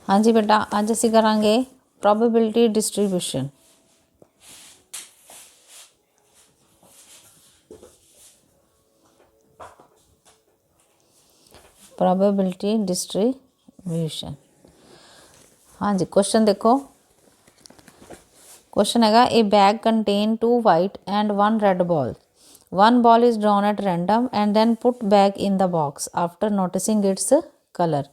हाँ जी बेटा, अज असी करांगे प्रोबेबिलिटी डिस्ट्रीब्यूशन। Probability distribution. हाँ जी, क्वेश्चन देखो। क्वेश्चन हैगा ए bag contain 2 white and 1 red ball. One ball is drawn at random and then put back in the box after noticing its color.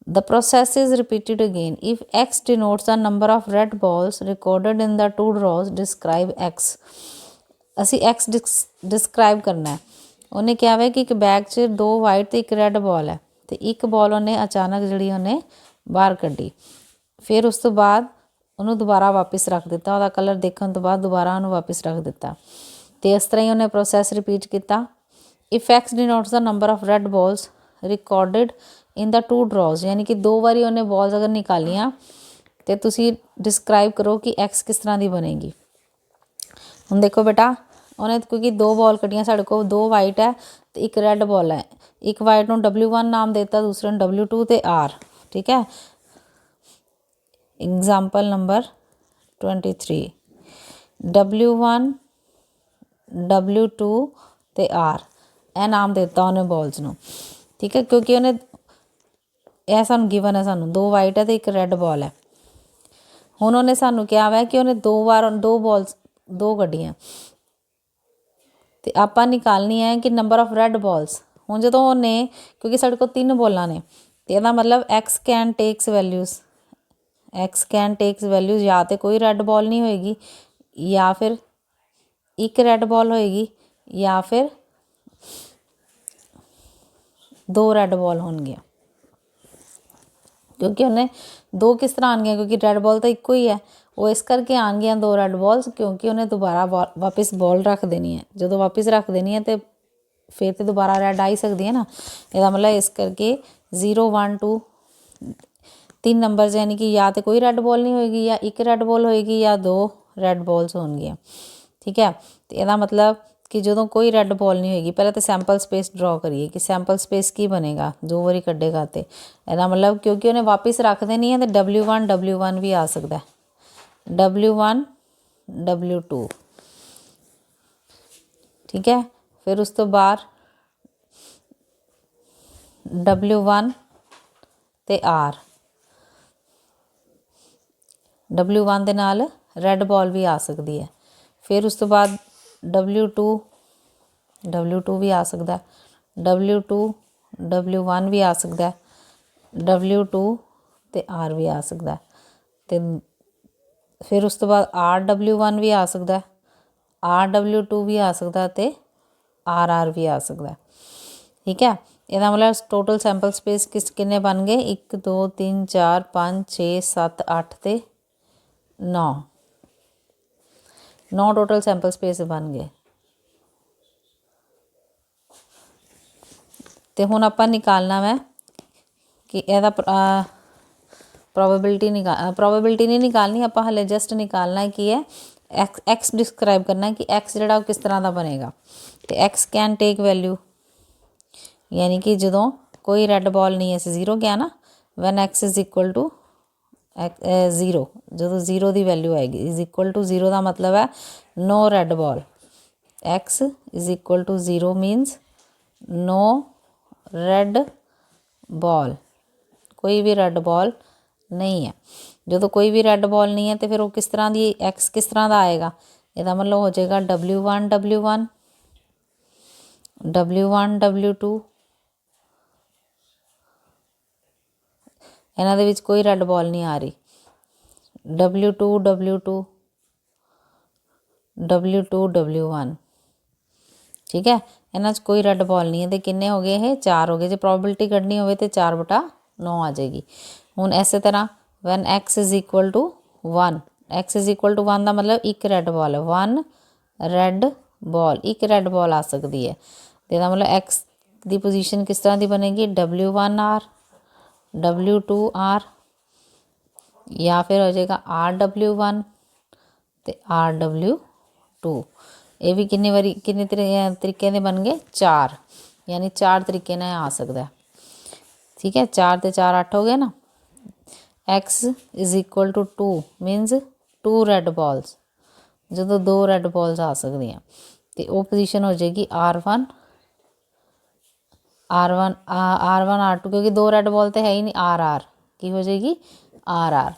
The process is repeated again. If X denotes the number of red balls recorded in the two draws, describe X. ਅਸੀਂ X describe करना है। ਉਹਨੇ ਕਿਹਾ ਵਾ ਕਿ ਇੱਕ bag 'ਚ 2 white ਤੇ ਇੱਕ ਰੈੱਡ ਬਾਲ ਹੈ ਤੇ ਇੱਕ ਬਾਲ ਉਹਨੇ ਅਚਾਨਕ ਜਿਹੜੀ ਉਹਨੇ ਬਾਹਰ ਕੱਢੀ। ਫਿਰ ਉਸ ਤੋਂ ਬਾਅਦ ਉਹਨੂੰ ਦੁਬਾਰਾ ਵਾਪਿਸ ਰੱਖ ਦਿੱਤਾ। ਉਹਦਾ ਕਲਰ ਦੇਖਣ ਤੋਂ ਬਾਅਦ ਦੁਬਾਰਾ ਉਹਨੂੰ ਵਾਪਿਸ ਰੱਖ ਦਿੱਤਾ ਤੇ ਇਸ ਤਰ੍ਹਾਂ ਹੀ ਉਹਨੇ ਪ੍ਰੋਸੈਸ ਰਿਪੀਟ ਕੀਤਾ। If X denotes the number of red balls recorded in the two draws, ਯਾਨੀ ਕਿ 2 ਵਾਰੀ ਉਹਨੇ ਬਾਲਸ ਅਗਰ ਨਿਕਾਲੀਆਂ ਤੇ ਤੁਸੀਂ ਡਿਸਕਰਾਈਬ ਕਰੋ ਕਿ X ਕਿਸ ਤਰ੍ਹਾਂ ਦੀ ਬਣੇਗੀ। ਹੁਣ ਦੇਖੋ ਬੇਟਾ, ਉਹਨੇ ਕਿਉਂਕਿ 2 ਬਾਲ ਕੱਢੀਆਂ, ਸਾਡੇ ਕੋਲ 2 ਵਾਈਟ ਹੈ ਤੇ ਇੱਕ ਰੈੱਡ ਬਾਲ ਹੈ। ਇੱਕ ਵਾਈਟ ਨੂੰ W1 ਨਾਮ ਦਿੱਤਾ, ਦੂਸਰੇ ਨੂੰ W2 ਤੇ R। ਠੀਕ ਹੈ। एग्जाम्पल नंबर 23 W1 W2 ਤੇ R ਇਹ ਨਾਮ ਦਿੱਤਾ ਉਹਨੇ ਬੋਲਸ ਨੂੰ। ਠੀਕ ਹੈ, ਕਿਉਂਕਿ ਉਹਨੇ ਇਹ ਸਾਨੂੰ ਗਿਵਨ ਹੈ, ਸਾਨੂੰ 2 ਵਾਈਟ ਹੈ ਤੇ ਇੱਕ ਰੈੱਡ ਬਾਲ ਹੈ। ਹੁਣ ਉਹਨੇ ਸਾਨੂੰ ਕਿਹਾ ਵਾ ਕਿ ਉਹਨੇ 2 ਵਾਰ 2 ਬਾਲਸ 2 ਕੱਢੀਆਂ ਤੇ ਆਪਾਂ ਨਿਕਾਲਣੀ ਹੈ ਕਿ ਨੰਬਰ ਆਫ ਰੈੱਡ ਬਾਲਸ। ਹੁਣ ਜਦੋਂ ਉਹਨੇ, ਕਿਉਂਕਿ ਸਾਡੇ ਕੋਲ 3 ਬੋਲਾਂ ਨੇ ਤੇ ਇਹਦਾ ਮਤਲਬ X can takes values. X can takes values या तो कोई रैड बॉल नहीं होएगी या फिर एक रैड बॉल होएगी या फिर 2 रैड बॉल होंगे। क्योंकि उन्हें 2 किस तरह आएंगे, क्योंकि रैड बॉल तो इक्को ही है, वो इस करके आएंगे 2 रैड बॉल्स, क्योंकि उन्हें दोबारा वापस बॉल रख देनी है। जो वापस रख देनी है तो फिर तो दोबारा रैड आ ही सकती है ना। इसका मतलब इस करके 0 1 2 3 नंबर, यानी कि या तो कोई रैड बॉल नहीं होएगी या एक रैड बॉल होएगी या 2 रैड बॉल्स होंगियां। ठीक है, तो यदा मतलब कि जो कोई रैड बॉल नहीं होएगी, पहले तो सैंपल स्पेस ड्रॉ करिए कि सैंपल स्पेस की बनेगा 2 बारी कड्डेगा तो यदा मतलब क्योंकि उन्हें वापस रख देनी है तो W1 भी आ सकता है, W1 W2। ठीक है, फिर उस तो बाद W1 ਤੇ R, W1 ਦੇ ਨਾਲ ਰੈੱਡ ਬਾਲ ਵੀ ਆ ਸਕਦੀ ਹੈ। ਫਿਰ ਉਸ ਤੋਂ ਬਾਅਦ W2 ਵੀ ਆ ਸਕਦਾ, W2 W1 ਵੀ ਆ ਸਕਦਾ, W2 ਤੇ R ਵੀ ਆ ਸਕਦਾ ਤੇ ਫਿਰ ਉਸ ਤੋਂ ਬਾਅਦ RW1 ਵੀ ਆ ਸਕਦਾ, RW2 ਵੀ ਆ ਸਕਦਾ ਤੇ RR ਵੀ ਆ ਸਕਦਾ। ठीक है, ਇਹਦਾ ਮਤਲਬ ਟੋਟਲ ਸੈਂਪਲ ਸਪੇਸ ਕਿੰਨੇ ਬਣ ਗਏ? 1 2 3 4 5 6 7 8 ਤੇ 9 ਟੋਟਲ ਸੈਂਪਲ ਸਪੇਸ ਬਣ ਗਏ। ਤੇ ਹੁਣ ਆਪਾਂ ਨਿਕਾਲਣਾ ਵਾ ਕਿ ਇਹਦਾ ਪ੍ਰੋਬੇਬਿਲਿਟੀ ਨਹੀਂ ਨਿਕਾਲਣੀ, ਆਪਾਂ ਹਲੇ ਜਸਟ ਨਿਕਾਲਣਾ ਕੀ ਹੈ, X ਡਿਸਕਰਾਈਬ ਕਰਨਾ ਕਿ X ਜਿਹੜਾ ਉਹ ਕਿਸ ਤਰ੍ਹਾਂ ਦਾ ਬਣੇਗਾ। ਤੇ X ਕੈਨ ਟੇਕ ਵੈਲਿਊ, यानी कि जो कोई रैड बॉल नहीं है, 0 क्या ना, when X is equal to 0, जो 0 की वैल्यू आएगी इज़ इक्वल टू 0 का मतलब है no red ball. X is equal to 0 means no red ball, कोई भी रैड बॉल नहीं है। जो कोई भी रैड बॉल नहीं है तो फिर वो किस तरह की X किस तरह का आएगा, इसका मतलब हो जाएगा W1 W1 W1 W2। ਇਹਨਾਂ ਦੇ ਵਿੱਚ ਕੋਈ ਰੈੱਡ ਬਾਲ ਨਹੀਂ ਆ ਰਹੀ, W2 W2 W2 W1। ਠੀਕ ਹੈ, ਇਹਨਾਂ 'ਚ ਕੋਈ ਰੈੱਡ ਬਾਲ ਨਹੀਂ ਹੈ ਤੇ ਕਿੰਨੇ ਹੋ ਗਏ ਇਹ? 4 ਹੋ ਗਏ। ਜੇ ਪ੍ਰੋਬੇਬਿਲਿਟੀ ਕੱਢਣੀ ਹੋਵੇ ਤੇ 4/9 ਆ ਜਾਏਗੀ। ਹੁਣ ਇਸੇ ਤਰ੍ਹਾਂ when X is equal to 1, X is equal to 1 ਦਾ ਮਤਲਬ ਇੱਕ ਰੈੱਡ ਬਾਲ ਹੈ, 1 ਰੈੱਡ ਬਾਲ, ਇੱਕ ਰੈੱਡ ਬਾਲ ਆ ਸਕਦੀ ਹੈ। ਤੇ ਇਹਦਾ ਮਤਲਬ X ਦੀ ਪੋਜੀਸ਼ਨ ਕਿਸ ਤਰ੍ਹਾਂ ਦੀ ਬਣੇਗੀ? W1R W2R या फिर हो जाएगा RW1 ਤੇ RW2। ये भी किन्ने तरीके ਦੇ बन गए? 4, यानी 4 तरीके ਨਾਲ आ सकता है। ठीक है, 4 ਤੇ 4 8 हो गए ना। x is equal to 2 minus 2 red balls, जो 2 रैड बॉल्स आ सकदियाँ तो वो पोजीशन हो जाएगी R1 R2, क्योंकि 2 रैड बॉल तो है ही नहीं, RR की हो जाएगी RR।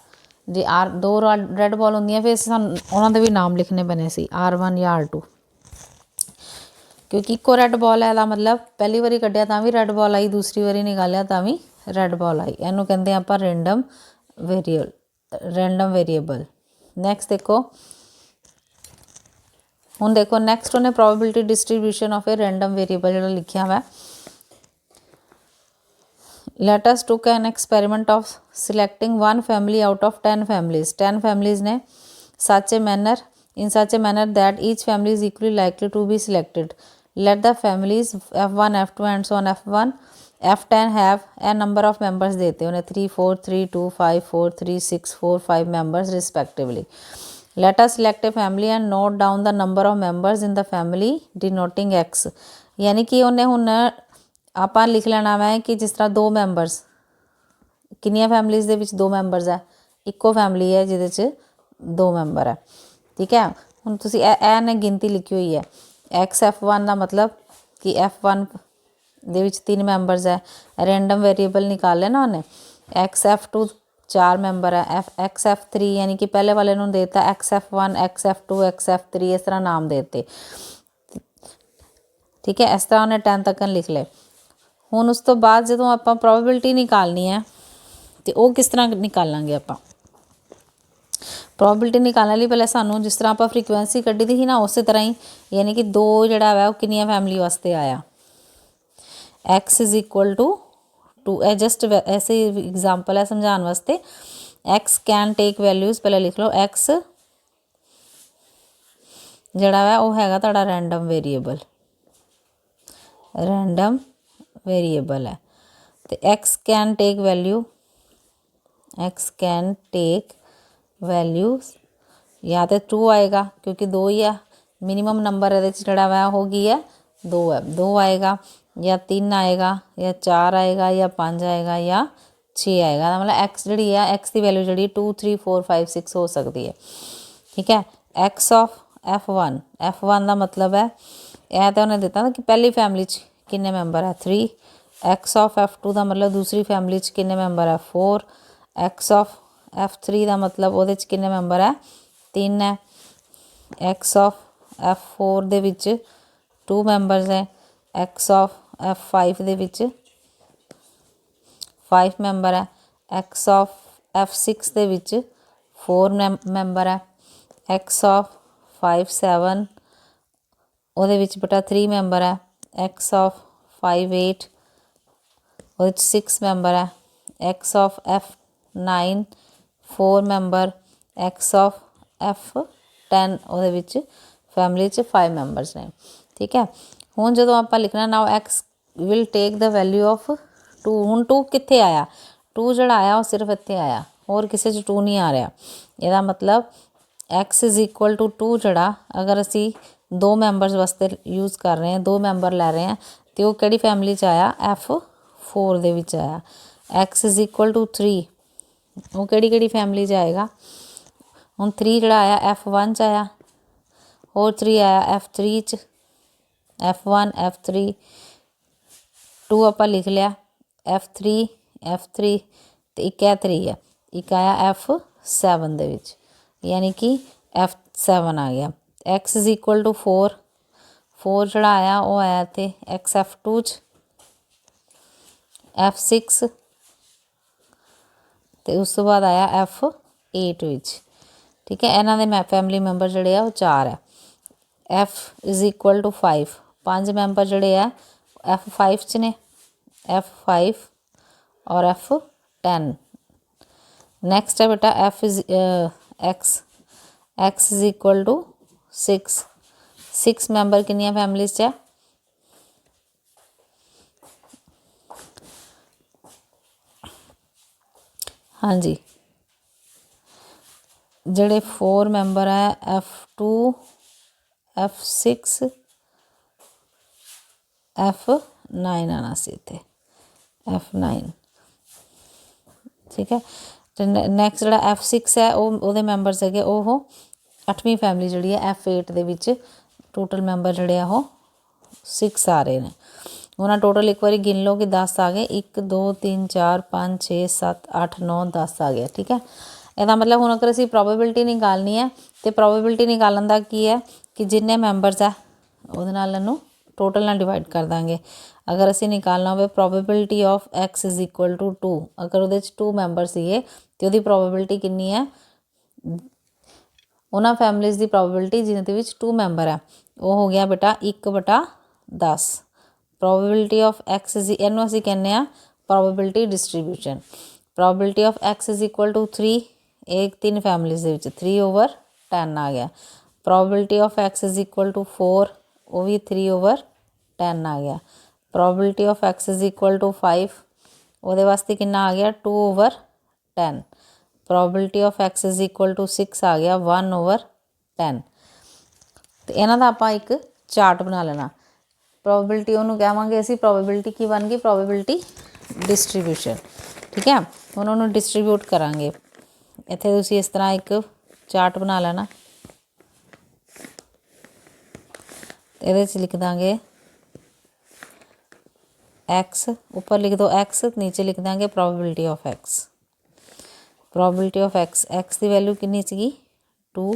जे दो रैड बॉल होंदियां फिर सानूं उन्हां दे भी नाम लिखने बने सी R1 या R2, क्योंकि इक्को रैड बॉल है मतलब पहली बारी कढ़िया तां भी रैड बॉल आई, दूसरी बारी निकालिया तां भी रैड बॉल आई, इनू कहते हैं आपां रैंडम वेरीएबल। नैक्सट देखो, हुण देखो नैक्सट उन्हें probability distribution of a random variable जो लिखिया हुआ। Let us took an experiment of selecting 1 family out of 10 families. 10 families ने such a manner that each family is equally likely to be selected. Let the families f1 f2 and so on f1 f10 have a number of members देते उन्हें 3 4 3 2 5 4 3 6 4 5 members respectively. Let us select a family and note down the number of members in the family denoting x। यानी कि उन्हें हुण ਆਪਾਂ ਲਿਖ ਲੈਣਾ ਵਾ ਕਿ ਜਿਸ ਤਰ੍ਹਾਂ 2 ਮੈਂਬਰਸ, ਕਿੰਨੀਆਂ ਫੈਮਲੀਜ਼ ਦੇ ਵਿੱਚ 2 ਮੈਂਬਰਸ ਹੈ, ਇੱਕੋ ਫੈਮਲੀ ਹੈ ਜਿਹਦੇ 'ਚ 2 ਮੈਂਬਰ ਹੈ, ਠੀਕ ਹੈ। ਹੁਣ ਤੁਸੀਂ ਇਹ ਨੇ ਗਿਣਤੀ ਲਿਖੀ ਹੋਈ ਹੈ XF1 ਦਾ ਮਤਲਬ ਕਿ F1 ਦੇ ਵਿੱਚ 3 ਮੈਂਬਰਸ ਹੈ, ਰੈਂਡਮ ਵੇਰੀਏਬਲ ਨਿਕਾਲੇ ਨਾ ਉਹਨੇ। XF2 4 ਮੈਂਬਰ ਹੈ, XF3 ਯਾਨੀ ਕਿ ਪਹਿਲੇ ਵਾਲੇ ਨੂੰ ਦੇ ਦਿੱਤਾ XF1 XF2 XF3 ਇਸ ਤਰ੍ਹਾਂ ਨਾਮ ਦੇ ਦਿੱਤੇ, ਠੀਕ ਹੈ। ਇਸ ਤਰ੍ਹਾਂ ਉਹਨੇ 10 ਤੱਕ ਲਿਖ ਲਏ। ਹੁਣ ਉਸ ਤੋਂ ਬਾਅਦ ਜਦੋਂ ਆਪਾਂ ਪ੍ਰੋਬੇਬਿਲਿਟੀ ਨਿਕਾਲਣੀ ਹੈ ਤੇ ਉਹ ਕਿਸ ਤਰ੍ਹਾਂ ਨਿਕਾਲਾਂਗੇ ਆਪਾਂ। ਪ੍ਰੋਬੇਬਿਲਿਟੀ ਨਿਕਾਲਣ ਲਈ ਪਹਿਲਾਂ ਸਾਨੂੰ ਜਿਸ ਤਰ੍ਹਾਂ ਆਪਾਂ ਫਰੀਕੁਐਂਸੀ ਕੱਢੀ ਦੀ ਸੀ ਨਾ ਉਸੇ ਤਰ੍ਹਾਂ ਹੀ, ਯਾਨੀ ਕਿ 2 ਜਿਹੜਾ ਵਾ ਉਹ ਕਿੰਨੀਆਂ ਫੈਮਿਲੀ ਵਾਸਤੇ ਆਇਆ, x ਇਜ਼ ਇਕੁਅਲ ਟੂ 2। ਇਹ ਜਸਟ ਐਸੇ ਐਗਜ਼ਾਮਪਲ ਹੈ ਸਮਝਾਉਣ ਵਾਸਤੇ। x ਕੈਨ ਟੇਕ ਵੈਲਿਊਜ਼, ਪਹਿਲਾਂ ਲਿਖ ਲਓ x ਜਿਹੜਾ ਵਾ ਉਹ ਹੈਗਾ ਤੁਹਾਡਾ ਰੈਂਡਮ ਵੇਰੀਏਬਲ ਹੈ ਤੇ x ਕੈਨ ਟੇਕ ਵੈਲਿਊਜ਼ ਜਾਂ ਤਾਂ 2 ਆਏਗਾ ਕਿਉਂਕਿ 2 ਹੀ ਆ ਮਿਨੀਮਮ ਨੰਬਰ ਇਹਦੇ 'ਚ ਜਿਹੜਾ ਵਾ ਹੋ ਗਈ ਹੈ 2 ਹੈ, 2 ਆਏਗਾ ਜਾਂ 3 ਆਏਗਾ ਜਾਂ 4 ਆਏਗਾ ਜਾਂ 5 ਆਏਗਾ ਜਾਂ 6 ਆਏਗਾ। ਦਾ ਮਤਲਬ x ਜਿਹੜੀ ਆ x ਦੀ ਵੈਲਿਊ ਜਿਹੜੀ 2 3 4 5 6 ਹੋ ਸਕਦੀ ਹੈ, ਠੀਕ ਹੈ। x ਆਫ F1 ਦਾ ਮਤਲਬ ਹੈ ਇਹ ਤਾਂ ਉਹਨੇ ਦਿੱਤਾ ਨਾ ਕਿ ਪਹਿਲੀ ਫੈਮਿਲੀ 'ਚ ਕਿੰਨੇ ਮੈਂਬਰ ਹੈ 3। x ਆਫ F2 ਦਾ ਮਤਲਬ ਦੂਸਰੀ ਫੈਮਿਲੀ 'ਚ ਕਿੰਨੇ ਮੈਂਬਰ ਹੈ 4। x ਆਫ F3 ਦਾ ਮਤਲਬ ਉਹਦੇ 'ਚ ਕਿੰਨੇ ਮੈਂਬਰ ਹੈ 3 ਹੈ। x ਆਫ F4 ਦੇ ਵਿੱਚ 2 ਮੈਂਬਰਸ ਹੈ। x ਆਫ F5 ਦੇ ਵਿੱਚ 5 ਮੈਂਬਰ ਹੈ। x ਆਫ F6 ਦੇ ਵਿੱਚ 4 ਮੈਂਬਰ ਹੈ। x ਆਫ 5 7 ਉਹਦੇ ਵਿੱਚ ਬੇਟਾ 3 ਮੈਂਬਰ ਹੈ। x ਆਫ 5 8 ਉਹਦੇ 'ਚ 6 ਮੈਂਬਰ ਹੈ। x of F9 4 member. x of F10 ਉਹਦੇ ਵਿੱਚ ਫੈਮਿਲੀ 'ਚ 5 ਮੈਂਬਰਸ ਨੇ, ਠੀਕ ਹੈ। ਹੁਣ ਜਦੋਂ ਆਪਾਂ ਲਿਖਣਾ ਨਾਓ x will take the value of 2। ਹੁਣ 2 ਕਿੱਥੇ ਆਇਆ, 2 ਜਿਹੜਾ ਆਇਆ ਉਹ ਸਿਰਫ ਇੱਥੇ ਆਇਆ, ਹੋਰ ਕਿਸੇ 'ਚ 2 ਨਹੀਂ ਆ ਰਿਹਾ। ਇਹਦਾ ਮਤਲਬ x ਇਜ਼ ਇਕੁਅਲ ਟੂ 2 ਜਿਹੜਾ ਅਗਰ ਅਸੀਂ 2 ਮੈਂਬਰਸ ਵਾਸਤੇ ਯੂਜ਼ ਕਰ ਰਹੇ ਹਾਂ, 2 ਮੈਂਬਰ ਲੈ ਰਹੇ ਹਾਂ ਅਤੇ ਉਹ ਕਿਹੜੀ ਫੈਮਿਲੀ 'ਚ ਆਇਆ F4 ਦੇ ਵਿੱਚ ਆਇਆ। x ਇਜ਼ ਇਕੁਅਲ ਟੂ 3 ਉਹ ਕਿਹੜੀ ਫੈਮਿਲੀ 'ਚ ਆਏਗਾ। ਹੁਣ 3 ਜਿਹੜਾ ਆਇਆ F1 'ਚ ਆਇਆ, ਹੋਰ 3 ਆਇਆ F3 'ਚ, F1 F3 2 ਆਪਾਂ ਲਿਖ ਲਿਆ F3 ਅਤੇ ਇੱਕ ਹੈ 3 ਹੈ, ਇੱਕ ਆਇਆ F7 ਦੇ ਵਿੱਚ ਯਾਨੀ ਕਿ F7 ਆ ਗਿਆ। x ਇਜ਼ ਇਕੁਅਲ ਟੂ 4 ਜਿਹੜਾ ਆਇਆ ਉਹ ਆਇਆ ਇੱਥੇ F2 'ਚ, F6 ਅਤੇ ਉਸ ਤੋਂ ਬਾਅਦ ਆਇਆ F8 ਵਿੱਚ, ਠੀਕ ਹੈ। ਇਹਨਾਂ ਦੇ ਫੈਮਿਲੀ ਮੈਂਬਰ ਜਿਹੜੇ ਆ ਉਹ 4 ਹੈ। F is equal to 5 member ਜਿਹੜੇ ਆ F5 'ਚ ਨੇ, F5 ਔਰ F10। ਨੈਕਸਟ ਹੈ ਬੇਟਾ x is equal to 6 member ਕਿੰਨੀਆਂ ਫੈਮਲੀਜ਼ 'ਚ ਹੈ ਹਾਂਜੀ, ਜਿਹੜੇ 4 ਮੈਂਬਰ ਹੈ F2 F6 F9 ਆਉਣਾ ਸੀ ਇੱਥੇ F9, ਠੀਕ ਹੈ। ਤੇ ਨੈਕਸਟ ਜਿਹੜਾ F6 ਹੈ ਉਹਦੇ ਮੈਂਬਰਸ ਹੈਗੇ ਉਹ 8ਵੀਂ ਫੈਮਿਲੀ ਜਿਹੜੀ ਹੈ F8 ਦੇ ਵਿੱਚ ਟੋਟਲ ਮੈਂਬਰ ਜਿਹੜੇ ਆ ਉਹ 6 ਆ ਰਹੇ ਨੇ। ਉਹਨਾਂ ਟੋਟਲ ਇੱਕ ਵਾਰੀ ਗਿਣ ਲਓ ਕਿ 10 ਆ ਗਏ, 1 2 3 4 5 6 7 8 9 10 ਆ ਗਿਆ। ਠੀਕ ਹੈ, ਇਹਦਾ ਮਤਲਬ ਹੁਣ ਅਗਰ ਅਸੀਂ ਪ੍ਰੋਬੇਬਿਲਿਟੀ ਨਿਕਾਲਣੀ ਹੈ ਤੇ ਪ੍ਰੋਬੇਬਿਲਿਟੀ ਨਿਕਾਲਣ ਦਾ ਕੀ ਹੈ ਕਿ ਜਿੰਨੇ ਮੈਂਬਰਸ ਹੈ ਉਹਦੇ ਨਾਲ ਇਹਨੂੰ ਟੋਟਲ ਨਾਲ ਡਿਵਾਈਡ ਕਰ ਦਾਂਗੇ। ਅਗਰ ਅਸੀਂ ਨਿਕਾਲਣਾ ਹੋਵੇ probability of x is equal to 2, ਅਗਰ ਉਹਦੇ 'ਚ 2 ਮੈਂਬਰ ਸੀਗੇ ਤੇ ਉਹਦੀ ਪ੍ਰੋਬੇਬਿਲਿਟੀ ਕਿੰਨੀ ਹੈ, ਉਹਨਾਂ ਫੈਮਲੀਜ਼ ਦੀ ਪ੍ਰੋਬੇਬਿਲਿਟੀ ਜਿਹਨਾਂ ਦੇ ਵਿੱਚ 2 ਮੈਂਬਰ ਹੈ ਉਹ ਹੋ ਗਿਆ ਬੇਟਾ 1/10। ਪ੍ਰੋਬੇਬਿਲਿਟੀ ਆਫ x ਇਜ਼, ਇਹਨੂੰ ਅਸੀਂ ਕਹਿੰਦੇ ਆ probability distribution. Probability of x is equal to 3, ਇਹ 3 ਫੈਮਲੀਜ਼ ਦੇ ਵਿੱਚ 3/10 ਆ ਗਿਆ। Probability of x is equal to 4, ਉਹ ਵੀ 3/10 ਆ ਗਿਆ। Probability of x is equal to 5, ਉਹਦੇ ਵਾਸਤੇ ਕਿੰਨਾ ਆ ਗਿਆ 2/10। Probability of x is equal to 6 ਆ ਗਿਆ 1/10। ਤੇ ਇਹਨਾਂ ਦਾ ਆਪਾਂ ਇੱਕ ਚਾਰਟ ਬਣਾ ਲੈਣਾ। ਪ੍ਰੋਬੇਬਿਲਿਟੀ ਉਹਨੂੰ ਕਹਾਂਗੇ ਅਸੀਂ, ਪ੍ਰੋਬੇਬਿਲਿਟੀ ਕੀ ਬਣ ਗਈ, ਪ੍ਰੋਬੇਬਿਲਿਟੀ ਡਿਸਟਰੀਬਿਊਸ਼ਨ। ਠੀਕ ਹੈ, ਹੁਣ ਉਹਨੂੰ ਡਿਸਟਰੀਬਿਊਟ ਕਰਾਂਗੇ। ਇੱਥੇ ਤੁਸੀਂ ਇਸ ਤਰ੍ਹਾਂ ਇੱਕ ਚਾਰਟ ਬਣਾ ਲੈਣਾ। ਇਹਦੇ 'ਚ ਲਿਖ ਦਾਂਗੇ x, ਉੱਪਰ ਲਿਖ ਦਿਓ x, ਨੀਚੇ ਲਿਖ ਦਾਂਗੇ probability of x। Probability of x, x the value ਕਿੰਨੀ ਸੀਗੀ 2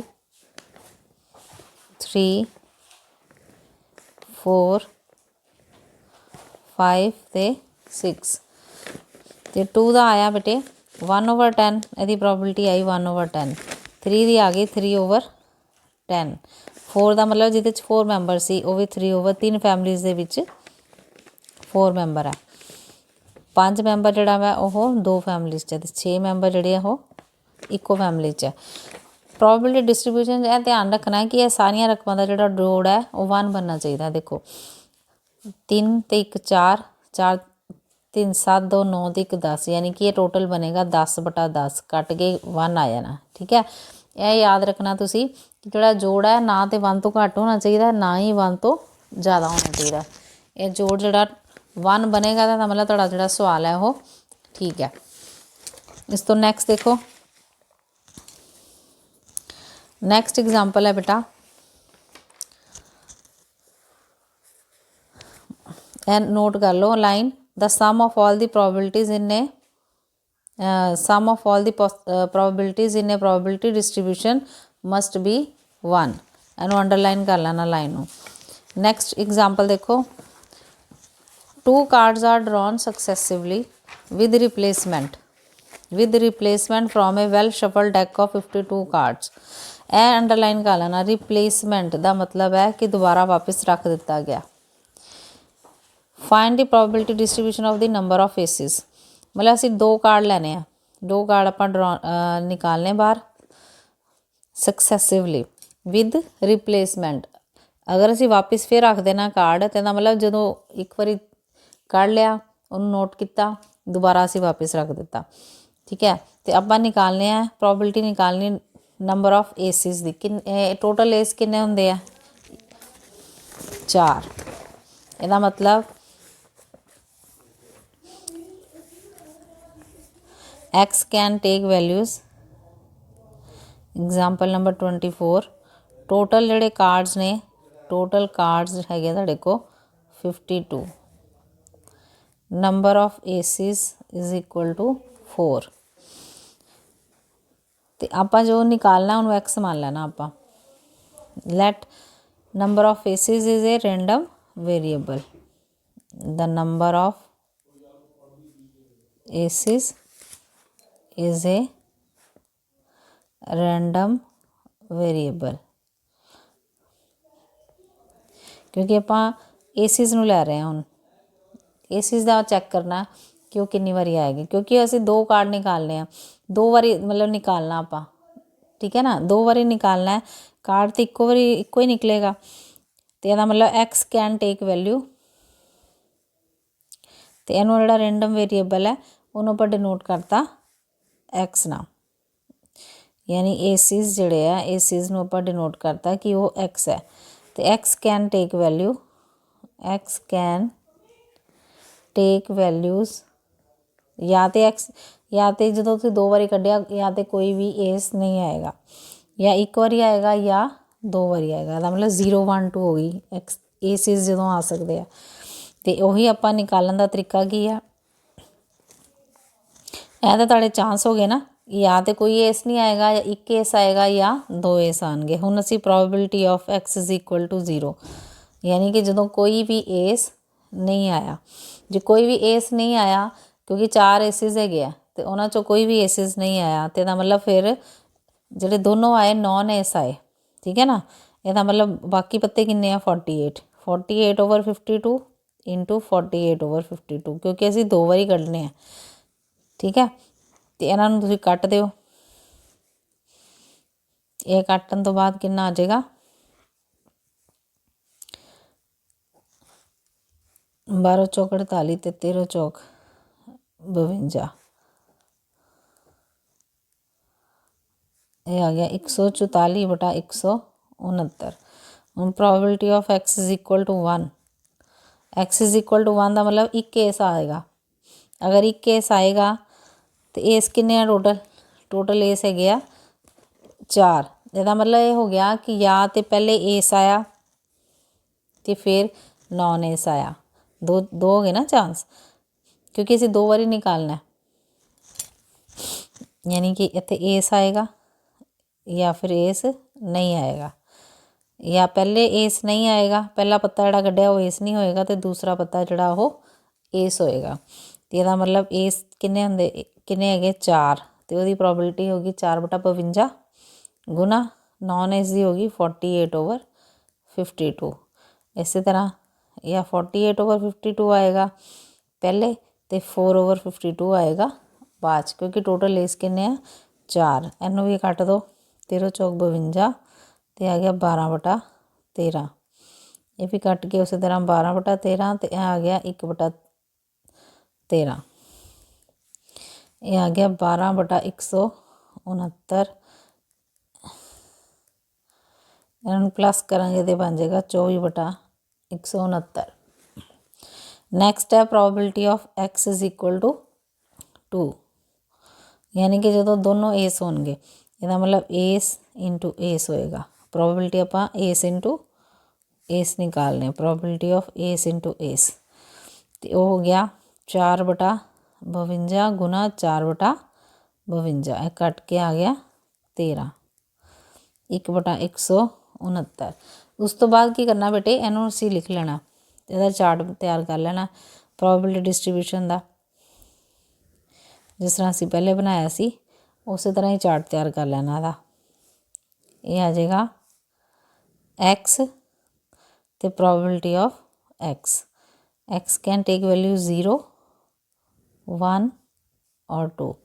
3 4 5 ਤੇ 6 ਤੇ 2 ਦਾ ਆਇਆ ਬੇਟੇ 1/10, ਇਹਦੀ ਪ੍ਰੋਬੇਬਿਲਿਟੀ ਆਈ 1/10। 3 ਦੀ ਆ ਗਈ 3/10। 4 ਦਾ ਮਤਲਬ ਜਿਹਦੇ 'ਚ 4 ਮੈਂਬਰ ਸੀ ਉਹ ਵੀ 3/3 ਫੈਮਲੀਜ਼ ਦੇ ਵਿੱਚ 4 ਮੈਂਬਰ ਹੈ। 5 ਮੈਂਬਰ ਜਿਹੜਾ ਵਾ ਉਹ 2 ਫੈਮਲੀਜ਼ 'ਚ, 6 ਮੈਂਬਰ ਜਿਹੜੇ ਆ ਉਹ ਇੱਕੋ ਫੈਮਲੀ 'ਚ ਹੈ। ਪ੍ਰੋਬੇਬਿਲਿਟੀ ਡਿਸਟਰੀਬਿਊਸ਼ਨ ਇਹ ਧਿਆਨ ਰੱਖਣਾ ਕਿ ਇਹ ਸਾਰੀਆਂ ਰਕਮਾਂ ਦਾ ਜਿਹੜਾ ਜੋੜ ਹੈ ਉਹ 1 ਬਣਨਾ ਚਾਹੀਦਾ। ਦੇਖੋ 3 ਤੇ 1 4, 4 3 7 2 9 ਤੇ 1 10, ਯਾਨੀ ਕਿ ਇਹ ਟੋਟਲ ਬਣੇਗਾ 10/10, ਕੱਟ ਕੇ 1 ਆ ਜਾਣਾ। ਠੀਕ ਹੈ, ਇਹ ਯਾਦ ਰੱਖਣਾ ਤੁਸੀਂ ਕਿ ਜਿਹੜਾ ਜੋੜ ਹੈ ਨਾ ਤੇ 1 ਤੋਂ ਘੱਟ ਹੋਣਾ ਚਾਹੀਦਾ, ਨਾ ਹੀ 1 ਤੋਂ ਜ਼ਿਆਦਾ ਹੋਣਾ ਚਾਹੀਦਾ। ਇਹ ਜੋੜ ਜਿਹੜਾ 1 ਬਣੇਗਾ ਤਾਂ ਮਤਲਬ ਤੁਹਾਡਾ ਜਿਹੜਾ ਸਵਾਲ ਹੈ ਉਹ ਠੀਕ ਹੈ। ਇਸ ਤੋਂ ਨੈਕਸਟ ਦੇਖੋ, ਨੈਕਸਟ ਐਗਜ਼ਾਮਪਲ ਹੈ ਬੇਟਾ, ਇਹ ਨੋਟ ਕਰ ਲਓ line, the sum of all the probabilities in a probabilities in a probability distribution must be 1। ਇਹਨੂੰ ਅੰਡਰਲਾਈਨ ਕਰ ਲੈਣਾ ਲਾਈਨ ਨੂੰ। ਨੈਕਸਟ ਐਗਜ਼ਾਮਪਲ ਦੇਖੋ, 2 cards are drawn successively with replacement from a well shuffled deck of 52 cards। ਇਹ underline ਕਰ ਲੈਣਾ। Replacement ਦਾ ਮਤਲਬ ਹੈ ਕਿ ਦੁਬਾਰਾ ਵਾਪਸ ਰੱਖ ਦਿੱਤਾ ਗਿਆ। Find the probability distribution of the number of faces, ਮਤਲਬ ਅਸੀਂ 2 ਕਾਰਡ ਲੈਣੇ ਆ, 2 ਕਾਰਡ ਆਪਾਂ ਨਿਕਾਲਨੇ ਬਾਹਰ ਸਕਸੈਸਿਵਲੀ ਵਿਦ ਰਿਪਲੇਸਮੈਂਟ। ਅਗਰ ਅਸੀਂ ਵਾਪਸ ਫਿਰ ਰੱਖ ਦੇਣਾ ਕਾਰਡ ਤੇ ਇਹਦਾ ਮਤਲਬ ਜਦੋਂ ਇੱਕ ਵਾਰੀ ਕੱਢ ਲਿਆ ਉਹਨੂੰ ਨੋਟ ਕੀਤਾ, ਦੁਬਾਰਾ ਅਸੀਂ ਵਾਪਸ ਰੱਖ ਦਿੱਤਾ। ਠੀਕ ਹੈ, ਤੇ ਆਪਾਂ ਨਿਕਾਲਨੇ ਆ probability ਨਿਕਾਲਣੀ number of ਏਸਿਸ the. Total ਏਸ ਕਿੰਨੇ ਹੁੰਦੇ ਆ 4। ਇਹਦਾ ਮਤਲਬ x can take values, example number 24, total ਜਿਹੜੇ ਕਾਰਡਸ ਨੇ, ਟੋਟਲ ਕਾਰਡਸ ਹੈਗੇ ਤੁਹਾਡੇ ਕੋਲ 52, number of aces is equal to 4। ਤੇ ਆਪਾਂ ਜੋ ਨਿਕਾਲਣਾ ਉਹਨੂੰ x ਮੰਨ ਲੈਣਾ ਆਪਾਂ। Let number of faces is a random variable, the number of aces is a random variable। ਕਿਉਂਕਿ ਆਪਾਂ ਏਸਿਸ ਨੂੰ ਲੈ ਰਹੇ ਹਾਂ, ਹੁਣ ਏਸਿਸ ਦਾ ਚੈੱਕ ਕਰਨਾ ਕਿ ਉਹ ਕਿੰਨੀ ਵਾਰੀ ਆਏਗੀ, ਕਿਉਂਕਿ ਅਸੀਂ 2 ਕਾਰਡ ਨਿਕਾਲਨੇ ਆ, 2 ਵਾਰੀ ਮਤਲਬ ਨਿਕਾਲਣਾ ਆਪਾਂ। ਠੀਕ ਹੈ ਨਾ, 2 ਵਾਰੀ ਨਿਕਾਲਣਾ ਹੈ ਕਾਰਡ, ਤੇ ਇੱਕੋ ਵਾਰੀ ਇੱਕੋ ਹੀ ਨਿਕਲੇਗਾ। ਤੇ ਇਹਦਾ ਮਤਲਬ x ਕੈਨ ਟੇਕ ਵੈਲਿਊ, ਤੇ ਇਹਨੂੰ ਜਿਹੜਾ ਰੈਂਡਮ ਵੇਰੀਏਬਲ ਹੈ ਉਹਨੂੰ ਆਪਾਂ ਡਿਨੋਟ ਕਰਤਾ x ਨਾਲ, ਯਾਨੀ ਏਸਿਸ ਜਿਹੜੇ ਆ, ਏਸਿਸ ਨੂੰ ਆਪਾਂ ਡਿਨੋਟ ਕਰਤਾ ਕਿ ਉਹ x ਹੈ। ਤੇ x can take value, x can take values, ਜਾਂ ਤੇ x या तो जो तुसीं 2 वारी कढ़िया या तो कोई भी एस नहीं आएगा, या एक बारी आएगा या 2 वारी आएगा। ਇਹਦਾ मतलब 0 1 2 हो गई एसिस ਜਦੋਂ आ सकते हैं। तो ਉਹੀ ਆਪਾਂ निकालन का तरीका की है, ਇਹ ਤਾਂ ਤੁਹਾਡੇ ਚਾਂਸ ਹੋ ਗਏ ਨਾ, ਜਾਂ तो कोई एस नहीं आएगा या एक एस आएगा या 2 एस आएंगे। ਹੁਣ ਅਸੀਂ ਪ੍ਰੋਬੇਬਿਲਿਟੀ ਆਫ x = 0, यानी कि ਜਦੋਂ कोई भी एस नहीं आया, जो कोई भी एस नहीं आया क्योंकि 4 एसिस है तो उन्होंने चो कोई भी एसिस नहीं आया, तो इसका मतलब फिर जोड़े दोनों आए नॉन एस आए, ठीक है ना। इसका मतलब बाकी पत्ते किन्ने 48 48/52 इंटू 48/52, क्योंकि असी 2 बारी कढ़ने हैं, ठीक है। तो इन्हों तुसीं कट दिओ, ये कट्टन तो बाद कितना आ जाएगा 12 चौक 48 ते 13 चौक 52, ये आ गया 144/169। हम प्रोबेबिलिटी ऑफ x = 1, x = 1 का मतलब एक एस आएगा। अगर एक एस आएगा तो एस किन्ने टोटल एस है 4। इसका मतलब ये हो गया कि या तो पहले एस आया तो फिर नॉन एस आया, दो हो गए ना चांस, क्योंकि इसे 2 बारी निकालना है। यानी कि इतने एस आएगा या फिर एस नहीं आएगा, या पहले एस नहीं आएगा, पहला पत्ता जोड़ा कढ़िया वो एस नहीं होएगा तो दूसरा पत्ता जोड़ा वो एस होएगा। तो यदा मतलब एस किन्ने होंदे किन्ने है 4, तो वही प्रोबेबिलिटी होगी 4/52 गुना नॉन एस दी होगी 48/52। इस तरह या 48/52 आएगा पहले तो 4/52 आएगा बाद, क्योंकि टोटल एस किन्ने 4। इनू भी कट दो, 13 चौक 52 तो आ गया 12/13। ये भी कट के उस तरह 12/13 तो आ गया 1/13। ये आ गया 12/169। इन्होंने प्लस करांगे तो बन जाएगा 24/169। नैक्सट है प्रोबेबिलिटी ऑफ x = 2, यानी कि जो दोनों एस होंगे, इसका मतलब एस इंटू एस होएगा। प्रोबेबिलिटी आप एस इंटू एस निकालने, probability of S into S, तो वो हो गया 4/52 गुना 4/52, कट के आ गया 13, 1/169। उस तो बाद की करना बेटे, इनू असी लिख लेना, इसका चार्ट तैयार कर लेना प्रोबेबिलिटी डिस्ट्रीब्यूशन का, जिस तरह असी पहले बनाया सी उस तरह ही चार्ट तैयार कर लेना। इसका ये आ जाएगा एक्स तो probability of X can take value 0 1 और 2।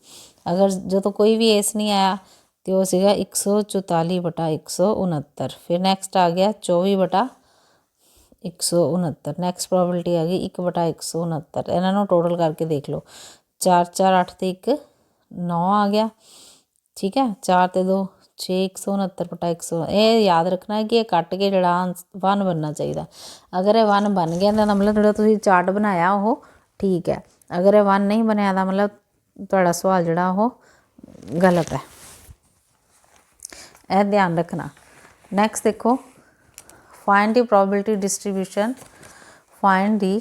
अगर जो तो कोई भी एस नहीं आया तो वो सीगा 144/169। फिर नैक्सट आ गया 24/169। नैक्सट प्रोबेबिलिटी आ गई 1/169। इन्हों टोटल करके देख लो, 4 4 8 तो 1 9 आ गया, ठीक है। 4 तो 2 6 169/169। ये याद रखना है कि ये कट के जोड़ा 1 बनना चाहिए। अगर ये 1 बन गया तो मतलब जो तुसीं चार्ट बनाया वो ठीक है, अगर ये 1 नहीं बनया तो मतलब तुहाड़ा सवाल जोड़ा वो गलत है, यह ध्यान रखना। नैक्सट देखो, find the probability distribution, find the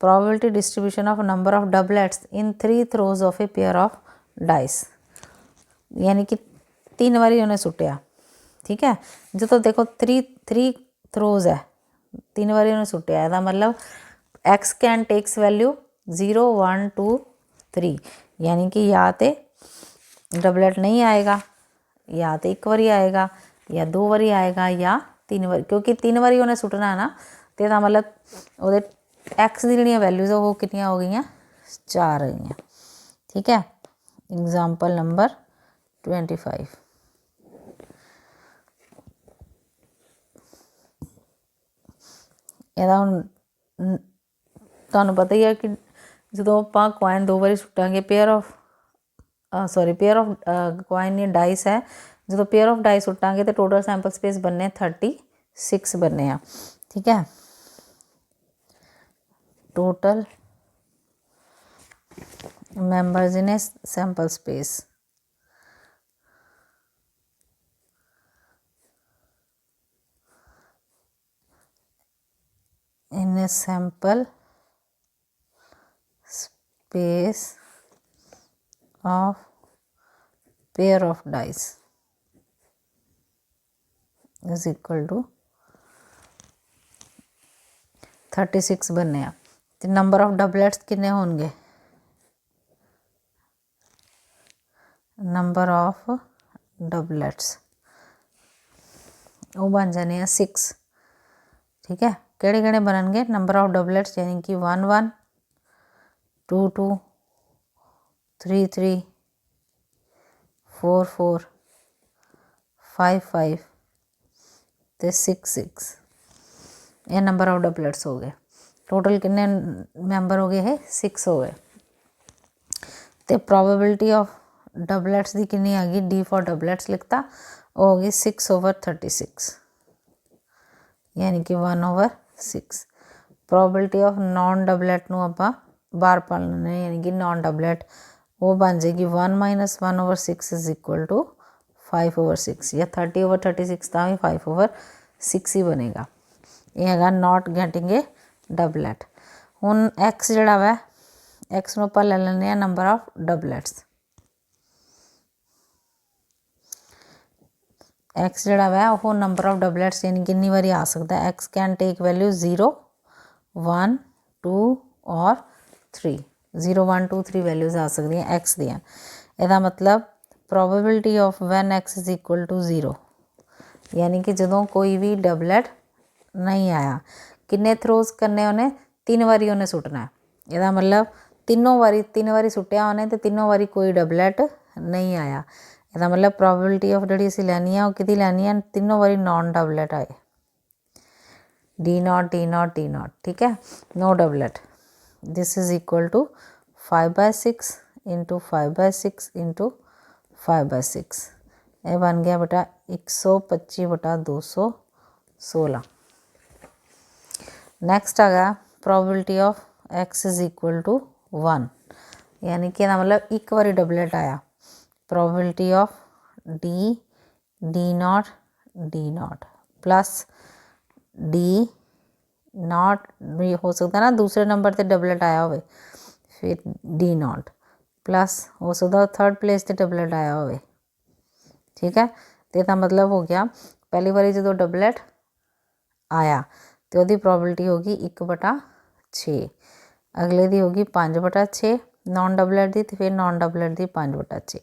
probability distribution of number of doublets in 3 throws of a pair of dice. यानी कि 3 बारी उन्हें सुटिया, ठीक है। जो तो देखो 3 थ्रोज है, 3 बारी उन्हें सुटिया, इसका मतलब एक्स कैन टेक्स वैल्यू 0 1 2 3, यानी कि या तो डबलेट नहीं आएगा, या तो एक बारी आएगा, या 2 बारी आएगा, या 3 बारी, क्योंकि 3 बारी उन्हें सुटना है ना, तो इसका मतलब वो एक्स दी जिहड़ियां वैल्यूज वो कितनियां हो गई 4 हो गई, ठीक है। Example number 25। ਇਹਦਾ ਹੁਣ ਤੁਹਾਨੂੰ ਪਤਾ ਹੀ ਹੈ ਕਿ ਜਦੋਂ ਆਪਾਂ ਕੋਇਨ 2 ਵਾਰੀ ਸੁੱਟਾਂਗੇ, पेयर ऑफ कोइन या डाइस है, जो पेयर ऑफ डाइस सुटांगे तो टोटल सैंपल स्पेस बनने 36 बनने हैं, ठीक है। Total members in a sample space. In a sample space of pair of dice is equal to 36 बनने आ तो नंबर ऑफ डबलेट्स कितने होंगे नंबर ऑफ डबलेट्स वो बन जाने हैं 6 ठीक है केड़े केड़े बननगे नंबर ऑफ डबलेट्स यानी कि 1 1 2 2 3 3 4 4 5 5 ते 6 6 ये नंबर ऑफ डबलेट्स हो गए टोटल कितने मैंबर हो गए है 6 हो गए तो प्रोबेबिलिटी ऑफ डबलेट्स की कितनी आ गई डी फॉर डबलेट्स लिखता हो गई 6/36 यानी कि 1/6 प्रोबेबिलिटी ऑफ नॉन डबलेट ਨੂੰ ਆਪਾਂ ਬਾਹਰ ਪਾ ਲੈਣਾ यानी कि नॉन डबलेट वो बन जाएगी 1 - 1/6 इज इक्वल टू 5/6 या 30/36 ਤਾਂ ਵੀ 5/6 ही बनेगा ये हैगा नॉट गेटिंग ए डबलेट हुण एक्स जिहड़ा वा एक्स ਨੂੰ ਆਪਾਂ ਲੈ ਲੈਂਦੇ ਆ नंबर ऑफ डबलेट्स एक्स जिहड़ा वा वो नंबर ऑफ डबलेट्स यानी कितनी बारी आ सकता है एक्स कैन टेक वैल्यू 0 1 2 और 3 0 1 2 3 वैल्यूज आ सकती हैं एक्स दियाँ ਇਹਦਾ मतलब probability of when X is equal to 0 यानी कि ਜਦੋਂ कोई भी डबलेट नहीं आया किन्ने थ्रोज करने उन्हें 3 बारी उन्हें सुटना है ਇਹਦਾ मतलब तीनों बारी सुटिया उन्हें तो तीनों बारी कोई डबलेट नहीं आया ਇਹਦਾ मतलब प्रोबेबिलिटी ऑफ जी असीं लैनी है वो कि लैनी है तीनों बारी नॉन डबलेट आए D0 D0 D0 ठीक है no doublet this is equal to 5/6 into 5/6 into 5/6 ये बन गया बेटा 125/216 नेक्स्ट आ गया probability of X is equal to 1 यानी कि मतलब एक बारी डबलेट आया probability of D0 D0 plus D0 भी हो सकता ना दूसरे नंबर से डबलेट आया हो फिर D0 प्लस हो सकता थर्ड प्लेस से डबलेट आया हो ठीक है तो इसका मतलब हो गया पहली बारी जो डबलेट आया तो वो प्रोबेबिलिटी होगी 1/6 अगले दी होगी 5/6 नॉन डबलेट की तो फिर नॉन डबलेट की 5/6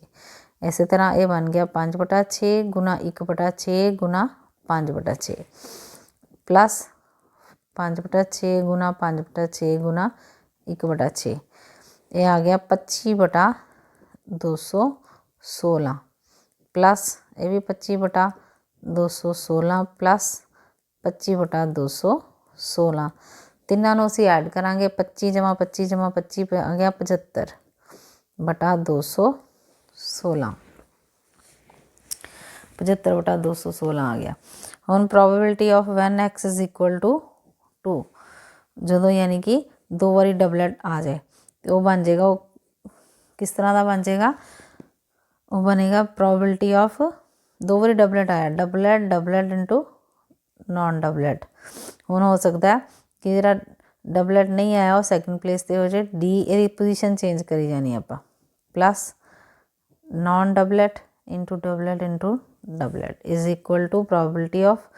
इस तरह ये बन गया 5/6 गुना 1/6 गुना 5/6 प्लस 5/6 गुना 5/6 गुना 1/6 ये आ गया 25/216 प्लस ये भी 25/216 प्लस 25/216 तिन्हों असी ऐड करा 25 + 25 + 25 आ गया 75/216 75/216 आ गया हुण probability of when X is equal to 2 जो यानी कि 2 बारी डबलेट आ जाए तो वह बन जाएगा वो किस तरह का बन जाएगा वो बनेगा प्रोबेबिलिटी ऑफ 2 बारी डबलेट आया doublet doublet into non doublet हुण हो सकता है कि जो डबलेट नहीं आया वो सैकेंड प्लेस पर हो जाए डी ये पोजीशन चेंज करी जानी आप plus non doublet into doublet is equal to probability of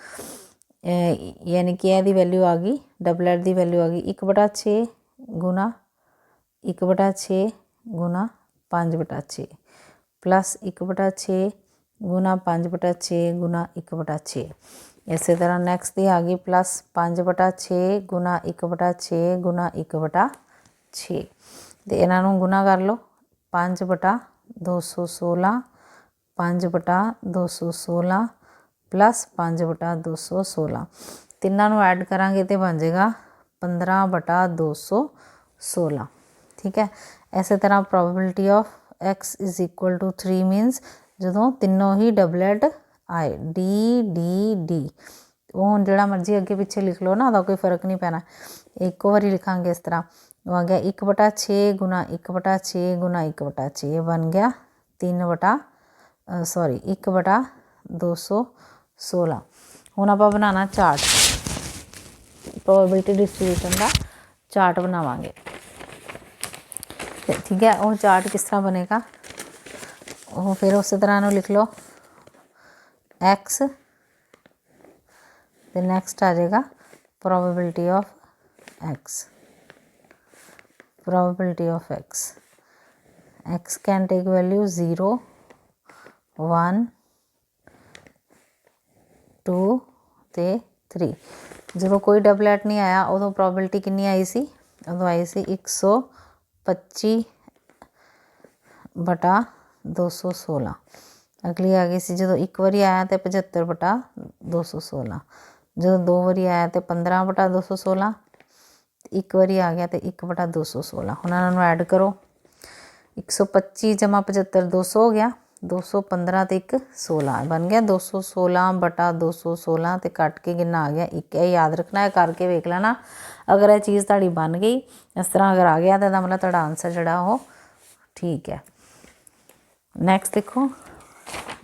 यानी कि यह वैल्यू आ गई डबलेट की वैल्यू आ गई 1/6 गुना 1/6 गुना 5/6 प्लस 1/6 गुना 5/6 गुना 1/6 इस तरह नैक्सट की आ गई प्लस 5/6 गुना 1/6 गुना 1/6 तो इन्हों गुना कर लो 5/216 5/216 प्लस 5/216 तिनों ऐड करा तो बन जाएगा 15/216 ठीक है इस तरह probability of X is equal to 3 minus जो तीनों ही डबलेट आए डी डी डी वो हम जो मर्जी अगे पिछे लिख लो ना कोई फर्क नहीं पैना एको बारी लिखा इस तरह वो आ गया 1/6 गुना 1/6 गुना 1/6 बन गया 1/216। हुण आपां बनाना चार्ट, प्रोबेबिलिटी डिस्ट्रीब्यूशन का चार्ट बनावांगे। ठीक है, वो चार्ट किस तरह बनेगा, वो फिर उस तरह लिख लो एक्स, तो नैक्सट आ जाएगा probability of X. Probability of X can take value 0 1 2 ते 3। जो कोई डबलेट नहीं आया उदों प्रोबेबिलिटी कितनी आई सी, उदों आई सी 125/216। अगली आ गई सी जो एक बारी आया तो 75/216, जो दो बारी आया तो 15/216, एक बारी आ गया तो 1/216। हुण इन्होंने ऐड करो 125 जमा 75 200 हो गया, 215 तो 1 16 बन गया 216/216 तो कट के कितना आ गया 1। याद रखना है, करके वेख लेना। अगर यह चीज़ ताड़ी बन गई इस तरह अगर आ गया तो मतलब तुहाडा आंसर जिहड़ा वो ठीक है। नैक्सट देखो,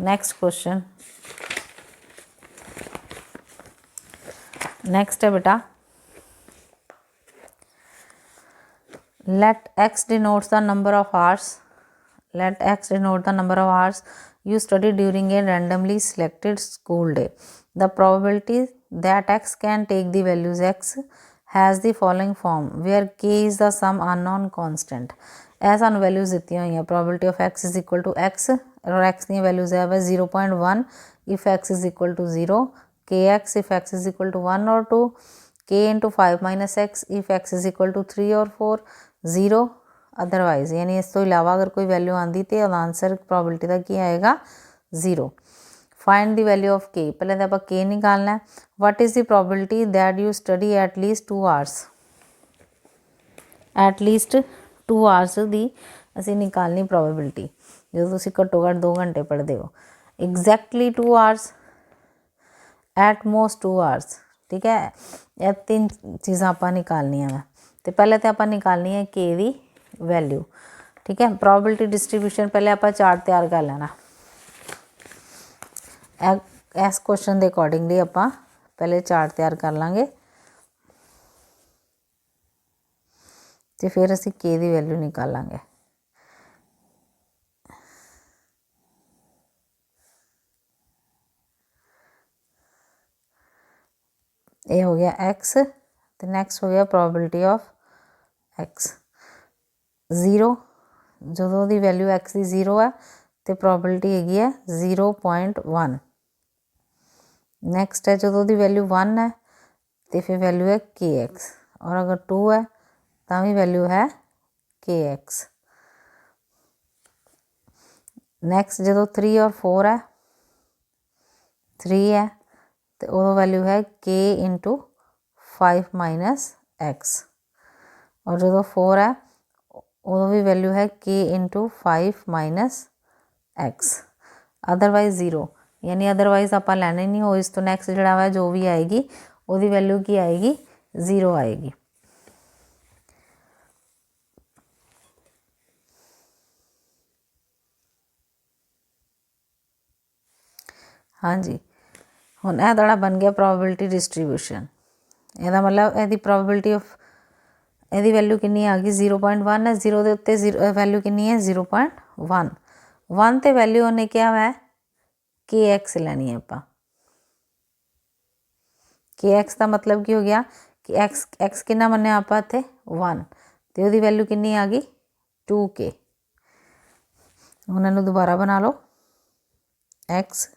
नैक्सट क्वेश्चन, नैक्सट है बेटा, let x denotes the number of hours, let x denote the number of hours you study during a randomly selected school day. The probability that x can take the values x has the following form where k is the some unknown constant। ਇਹ ਸਾਨੂੰ values ਦਿੱਤੀਆਂ ਹੋਈਆਂ, probability of x is equal to x और x ਦੀਆਂ values ਹੈ 0.1 if x is equal to 0, kx if x is equal to 1 or 2, k into 5 minus x if x is equal to 3 or 4, 0 otherwise. यानी इस तो इलावा अगर कोई value आती तो आंसर प्रोबेबिलिटी का की आएगा 0। फाइंड द वैल्यू ऑफ के, पहले तो आप के निकालना है। What is the probability that you study at least 2 hours, at least 2 hours की असी निकालनी प्रोबेबिलिटी, जो तुम घट्टो घट्ट 2 घंटे पढ़ते हो। Exactly 2 hours, at most 2 hours. ठीक है, यह 3 चीज़ा आप निकालनिया वा। तो पहले तो आप निकालनी है के दी वैल्यू। ठीक है, प्रोबेबिलिटी डिस्ट्रीब्यूशन पहले आप चार्ट तैयार कर लेना। इस क्वेश्चन के अकॉर्डिंगली आप पहले चार्ट तैयार कर लाँगे, तो फिर असी के दी वैल्यू निकालांगे। ये हो गया एक्स, तो नैक्सट हो गया प्रोबेबिलिटी ऑफ एक्स 0। जो दी वैल्यू एक्स की 0 है तो प्रोबेबिलिटी हैगी है 0.1। नैक्सट है जो दी वैल्यू 1 है तो फिर वैल्यू है के एक्स, और अगर 2 है तो भी वैल्यू है के एक्स। नैक्सट जो 3 और 4 है, 3 है तो वो वैल्यू है के इंटू 5 माइनस एक्स, और जो 4 है वो भी वैल्यू है के इंटू 5 माइनस एक्स, अदरवाइज 0। यानी अदरवाइज आप लैने नहीं हो। इस तो नैक्सट जोड़ा है जो भी आएगी वो वैल्यू की आएगी 0 आएगी। हाँ जी, हुण यह थोड़ा बन गया प्रोबेबिलिटी डिस्ट्रीब्यूशन। यदा मतलब यदी प्रोबेबिलिटी ऑफ यदी वैल्यू कितनी आ गई 0.1 है, 0 के उत्ते 0 वैल्यू कितनी है 0.1। 1 तो वैल्यू उन्हें क्या है के एक्स लैनी है आप। के एक्स का मतलब की हो गया कि एक्स एक्स कितना मन्ने आप इतने 1, तो वो वैल्यू कितनी आ गई 2k। उन्होंने दोबारा बना लो एक्स,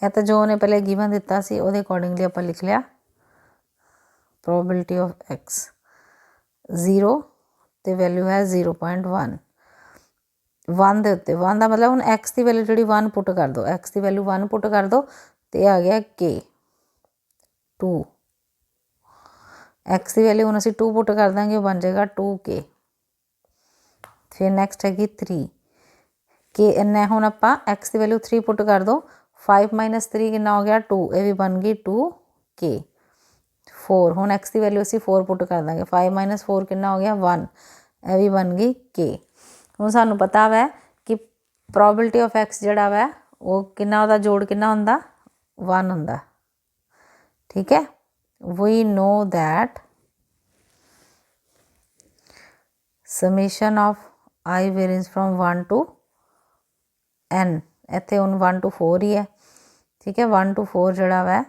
या तो जो उन्हें पहले गिवन दिता सी वो अकॉर्डिंगली आप लिख लिया प्रोबेबिलिटी ऑफ एक्स 0 तो वैल्यू है 0.1। 1 के उत्ते 1 का मतलब हूँ एक्स की वैल्यू जी 1 पुट कर दो, एक्स की वैल्यू 1 पुट कर दो तो आ गया के 2। एक्स की वैल्यू हम असी 2 पुट कर देंगे बन जाएगा 2k। फिर नैक्सट हैगी 3 के इन्ना हूँ आप एक्स की वैल्यू 3 पुट कर दो, 5 माइनस 3 कितना हो गया 2, ये भी बन गई 2k। 4 ਹੁਣ x ਦੀ ਵੈਲਿਊ ਅਸੀਂ 4 ਪੁੱਟ ਕਰ ਦਾਂਗੇ 5 - 4 ਕਿੰਨਾ ਹੋ ਗਿਆ 1 ਇਹ ਵੀ ਬਣ ਗਈ k। ਹੁਣ ਸਾਨੂੰ ਪਤਾ ਵੈ ਕਿ ਪ੍ਰੋਬੇਬਿਲਿਟੀ ਆਫ x ਜਿਹੜਾ ਵੈ ਉਹ ਕਿੰਨਾ ਉਹਦਾ ਜੋੜ ਕਿੰਨਾ ਹੁੰਦਾ 1 ਹੁੰਦਾ। ਠੀਕ ਹੈ we know that summation of I varies from 1 to n ਇੱਥੇ ਹੁਣ 1 to 4 ਹੀ ਹੈ। ਠੀਕ ਹੈ 1 to 4 ਜਿਹੜਾ ਵੈ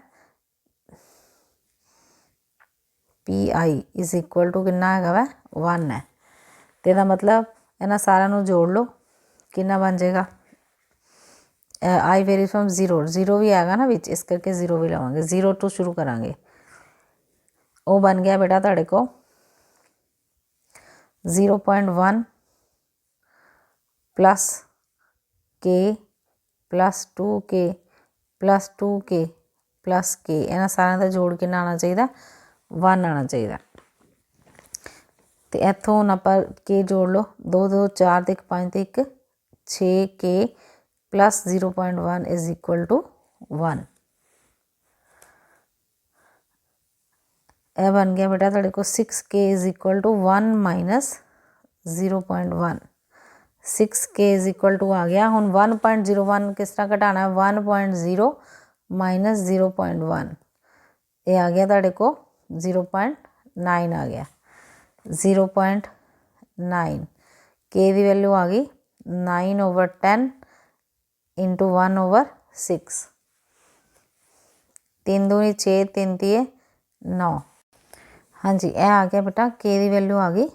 PI is equal to ਕਿੰਨਾ ਹੈਗਾ ਵੈ 1 ਹੈ। ਤੇ ਇਹਦਾ ਮਤਲਬ ਇਹਨਾਂ ਸਾਰਿਆਂ ਨੂੰ ਜੋੜ ਲਓ ਕਿੰਨਾ ਬਣ ਜਾਏਗਾ I varies from 0 ਵੀ ਆਏਗਾ ਨਾ ਵਿੱਚ ਇਸ ਕਰਕੇ 0 ਵੀ ਲਵਾਂਗੇ 0 ਤੋਂ ਸ਼ੁਰੂ ਕਰਾਂਗੇ। ਉਹ ਬਣ ਗਿਆ ਬੇਟਾ ਤੁਹਾਡੇ ਕੋਲ 0.1 plus k plus 2k plus 2k plus k ਇਹਨਾਂ ਸਾਰਿਆਂ ਦਾ ਜੋੜ ਕਿੰਨਾ ਆਉਣਾ ਚਾਹੀਦਾ 1 ਆਉਣਾ ਚਾਹੀਦਾ। ਤੇ ਇੱਥੋਂ ਹੁਣ ਆਪਾਂ k ਜੋੜ ਲਓ 2 2 4 ਤੇ 1 5 ਤੇ 1 6k plus 0.1 is equal to 1। ਇਹ ਬਣ ਗਿਆ ਬੇਟਾ ਤੁਹਾਡੇ ਕੋਲ 6k is equal to 1 minus 0.1 6k is equal to आ गया। ਹੁਣ 1.01 किस तरह घटाना है 1.0 माइनस 0.1 ये आ गया ਤੁਹਾਡੇ को 0.9 आ गया 0.9 k ਦੀ ਵੈਲਿਊ ਆ ਗਈ 9/10 इंटू 1/6 3 दूनी 6 3 तीए 9। हाँ जी यह आ गया बेटा k ਦੀ ਵੈਲਿਊ आ गई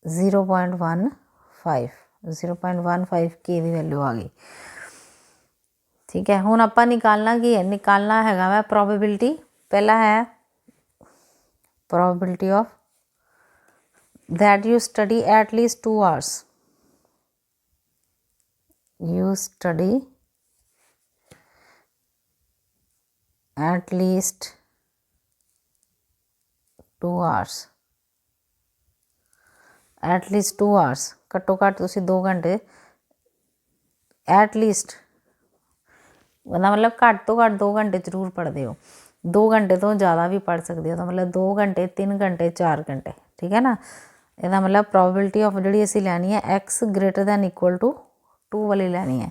0.15 k ਦੀ ਵੈਲਿਊ ਆ ਗਈ। ठीक है ਹੁਣ ਆਪਾਂ ਨਿਕਾਲਣਾ ਕੀ ਹੈ ਨਿਕਾਲਣਾ ਹੈਗਾ ਵਾ ਪ੍ਰੋਬੇਬਿਲਿਟੀ। ਪਹਿਲਾ ਹੈ probability of that you study at least 2 hours you study at least 2 hours at least 2 hours ਘੱਟੋ ਘੱਟ ਤੁਸੀਂ 2 ਘੰਟੇ at least मतलब घट तो घट 2 घंटे जरूर पढ़ते हो 2 घंटे तो ज़्यादा भी पढ़ सकते हो तो मतलब 2 घंटे 3 घंटे 4 घंटे ठीक है ना। ਇਹਦਾ मतलब ਪ੍ਰੋਬੇਬਿਲਿਟੀ ਆਫ ਜਿਹੜੀ ਅਸੀਂ ਲੈਣੀ ਹੈ x greater than equal to 2 ਵਾਲੀ ਲੈਣੀ ਹੈ।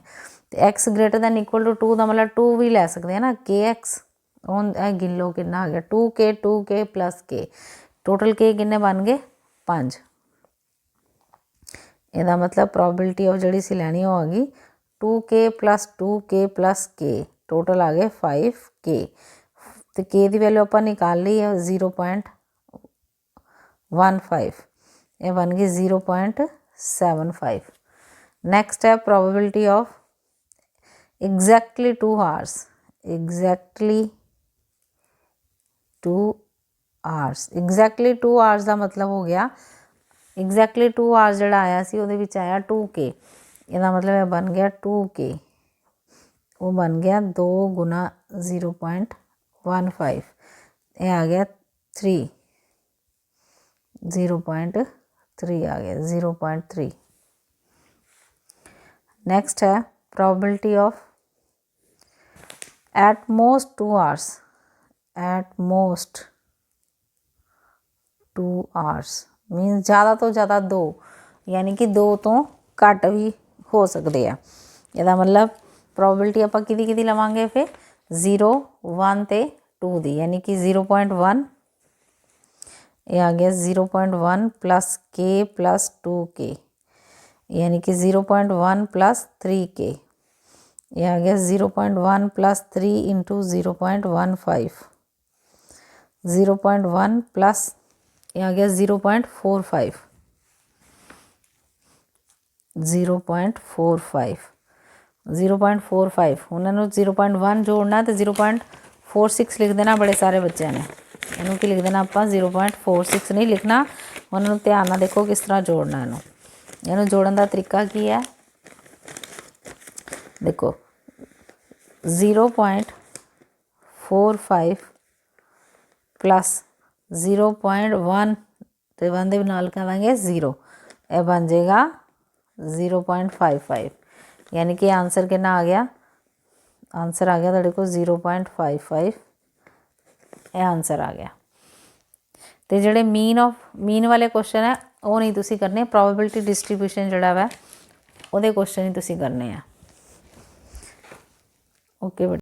ਤੇ x greater than equal to 2 ਦਾ ਮਤਲਬ 2 ਵੀ ਲੈ ਸਕਦੇ ਹਾਂ ਨਾ kx ਹੁਣ ਇਹ ਗਿਣ ਲਓ ਕਿੰਨਾ ਆ ਗਿਆ 2k plus k total k ਕਿੰਨੇ ਬਣ ਗਏ 5। ਇਹਦਾ ਮਤਲਬ ਪ੍ਰੋਬੇਬਿਲਿਟੀ ਆਫ ਜਿਹੜੀ ਅਸੀਂ ਲੈਣੀ ਉਹ ਆ ਗਈ 2k plus 2k plus k total आ गए 5k। तो k की वैल्यू अपन निकाल ली है 0.15 ये बन गई 0.75। नेक्स्ट है probability of exactly 2 hours exactly 2 hours का मतलब हो गया एग्जैक्टली 2 hours जो आया सी ਉਹਦੇ ਵਿੱਚ आया 2k ਇਹਦਾ मतलब है बन गया 2k वो बन गया 2 गुना 0.15 ये आ गया 3 0.3 आ गया 0.3। नेक्स्ट है probability of at most 2 hours at most 2 hours मीनस ज़्यादा तो ज़्यादा 2 यानी कि 2 तो घट भी हो सकते हैं। ਇਹਦਾ मतलब ਪ੍ਰੋਬੇਬਿਲਿਟੀ ਆਪਾਂ ਕਿਹਦੀ ਲਵਾਂਗੇ ਫਿਰ 0 1 ਤੇ 2 ਦੀ यानी कि 0.1 ਇਹ ਆ ਗਿਆ 0.1 प्लस k प्लस 2k यानी कि 0.1 प्लस 3k ये आ गया 0.1 प्लस 3 इंटू 0.15 0.1 प्लस ये आ गया 0.45 0.45 उन्होंने 0.1 जोड़ना तो 0.46 लिख देना। बड़े सारे बच्चों ने इनू की लिख देना आप 0.46 नहीं लिखना। उन्होंने ध्यान ना देखो किस तरह जोड़ना इनू जोड़न का तरीका की है देखो 0.45 प्लस 0.1 तो 1 के नाल कहेंगे 0 यह बन जाएगा 0.55 यानी कि आंसर कितना आ गया आंसर आ गया तेरे को 0.55 ਇਹ ਆਨਸਰ ਆ ਗਿਆ। ਤੇ ਜਿਹੜੇ ਮੀਨ ਵਾਲੇ ਕੁਐਸਚਨ ਹੈ ਉਹ ਨਹੀਂ ਤੁਸੀਂ ਕਰਨੇ, ਪ੍ਰੋਬੇਬਿਲਿਟੀ ਡਿਸਟ੍ਰੀਬਿਊਸ਼ਨ ਜਿਹੜਾ ਵਾ ਉਹਦੇ ਕੁਐਸਚਨ ਹੀ ਤੁਸੀਂ ਕਰਨੇ ਆ। ਓਕੇ।